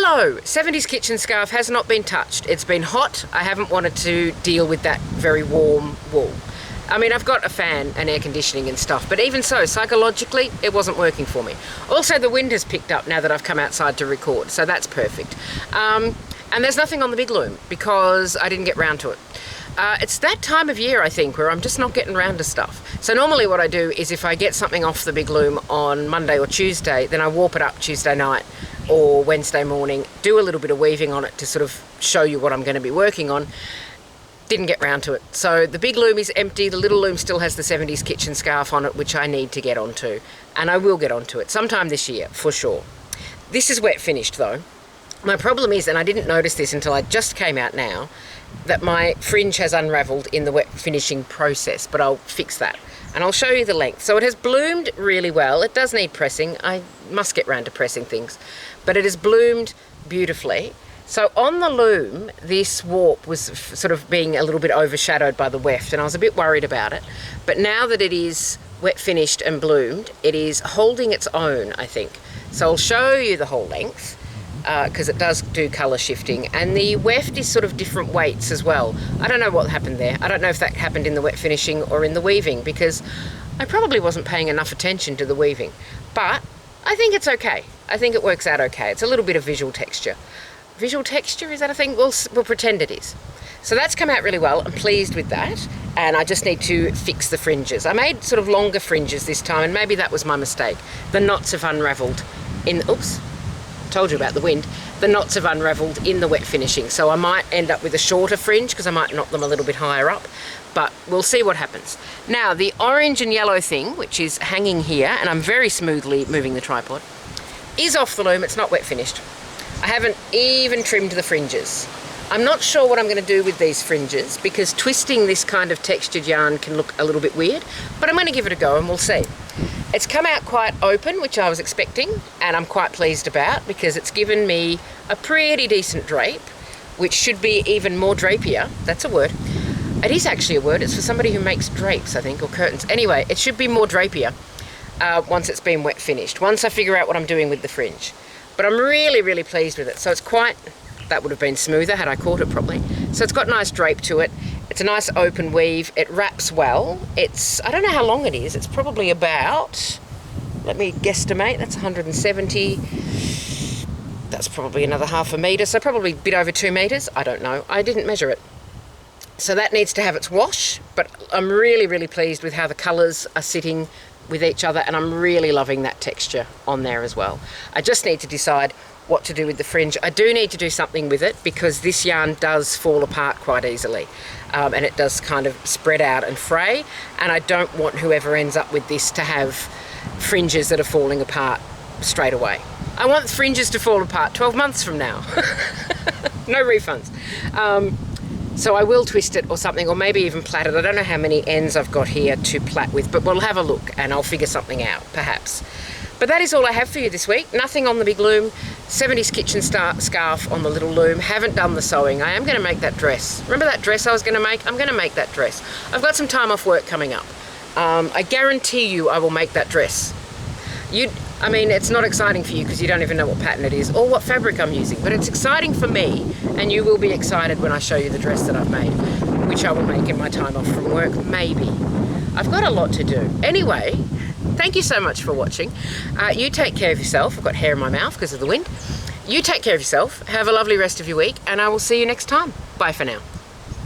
So, 70s kitchen scarf has not been touched. It's been hot. I haven't wanted to deal with that very warm wool. I mean, I've got a fan and air conditioning and stuff, but even so, psychologically, it wasn't working for me. Also, the wind has picked up now that I've come outside to record, so that's perfect. And there's nothing on the big loom because I didn't get round to it. It's that time of year, I think, where I'm just not getting round to stuff. So normally what I do is if I get something off the big loom on Monday or Tuesday, then I warp it up Tuesday night or Wednesday morning, do a little bit of weaving on it to sort of show you what I'm going to be working on. Didn't get round to it. So the big loom is empty. The little loom still has the 70s kitchen scarf on it, which I need to get onto. And I will get onto it sometime this year, for sure. This is wet finished though. My problem is, and I didn't notice this until I just came out now, that my fringe has unravelled in the wet finishing process, but I'll fix that. And I'll show you the length. So it has bloomed really well. It does need pressing. I must get round to pressing things. But it has bloomed beautifully. So on the loom, this warp was sort of being a little bit overshadowed by the weft, and I was a bit worried about it. But now that it is wet finished and bloomed, it is holding its own, I think. So I'll show you the whole length, because it does do colour shifting. And the weft is sort of different weights as well. I don't know what happened there. I don't know if that happened in the wet finishing or in the weaving, because I probably wasn't paying enough attention to the weaving. But I think it's okay. I think it works out okay. It's a little bit of visual texture. Visual texture, is that a thing? We'll pretend it is. So that's come out really well. I'm pleased with that. And I just need to fix the fringes. I made sort of longer fringes this time, and maybe that was my mistake. The knots have unravelled in, oops, told you about the wind. The knots have unravelled in the wet finishing. So I might end up with a shorter fringe because I might knot them a little bit higher up. But we'll see what happens. Now, the orange and yellow thing, which is hanging here, and I'm very smoothly moving the tripod, is off the loom. It's not wet finished. I haven't even trimmed the fringes. I'm not sure what I'm going to do with these fringes because twisting this kind of textured yarn can look a little bit weird, but I'm going to give it a go and we'll see. It's come out quite open, which I was expecting, and I'm quite pleased about because it's given me a pretty decent drape, which should be even more drapier. That's a word. It is actually a word. It's for somebody who makes drapes, I think, or curtains. Anyway, it should be more drapier once it's been wet finished, once I figure out what I'm doing with the fringe. But I'm really, really pleased with it. So it's quite, that would have been smoother had I caught it properly. So it's got nice drape to it. It's a nice open weave. It wraps well. It's, I don't know how long it is. It's probably about, let me guesstimate, that's 170. That's probably another half a metre. So probably a bit over 2 metres. I don't know. I didn't measure it. So that needs to have its wash. But I'm really, really pleased with how the colours are sitting with each other, and I'm really loving that texture on there as well. I just need to decide what to do with the fringe. I do need to do something with it because this yarn does fall apart quite easily, and it does kind of spread out and fray, and I don't want whoever ends up with this to have fringes that are falling apart straight away. I want fringes to fall apart 12 months from now. No refunds. So I will twist it or something, or maybe even plait it. I don't know how many ends I've got here to plait with, but we'll have a look and I'll figure something out, perhaps. But that is all I have for you this week. Nothing on the big loom. 70s kitchen scarf on the little loom. Haven't done the sewing. I am going to make that dress. Remember that dress I was going to make? I'm going to make that dress. I've got some time off work coming up. I guarantee you I will make that dress. I mean, it's not exciting for you because you don't even know what pattern it is or what fabric I'm using, but it's exciting for me, and you will be excited when I show you the dress that I've made, which I will make in my time off from work, maybe. I've got a lot to do. Anyway, thank you so much for watching. You take care of yourself. I've got hair in my mouth because of the wind. You take care of yourself. Have a lovely rest of your week, and I will see you next time. Bye for now.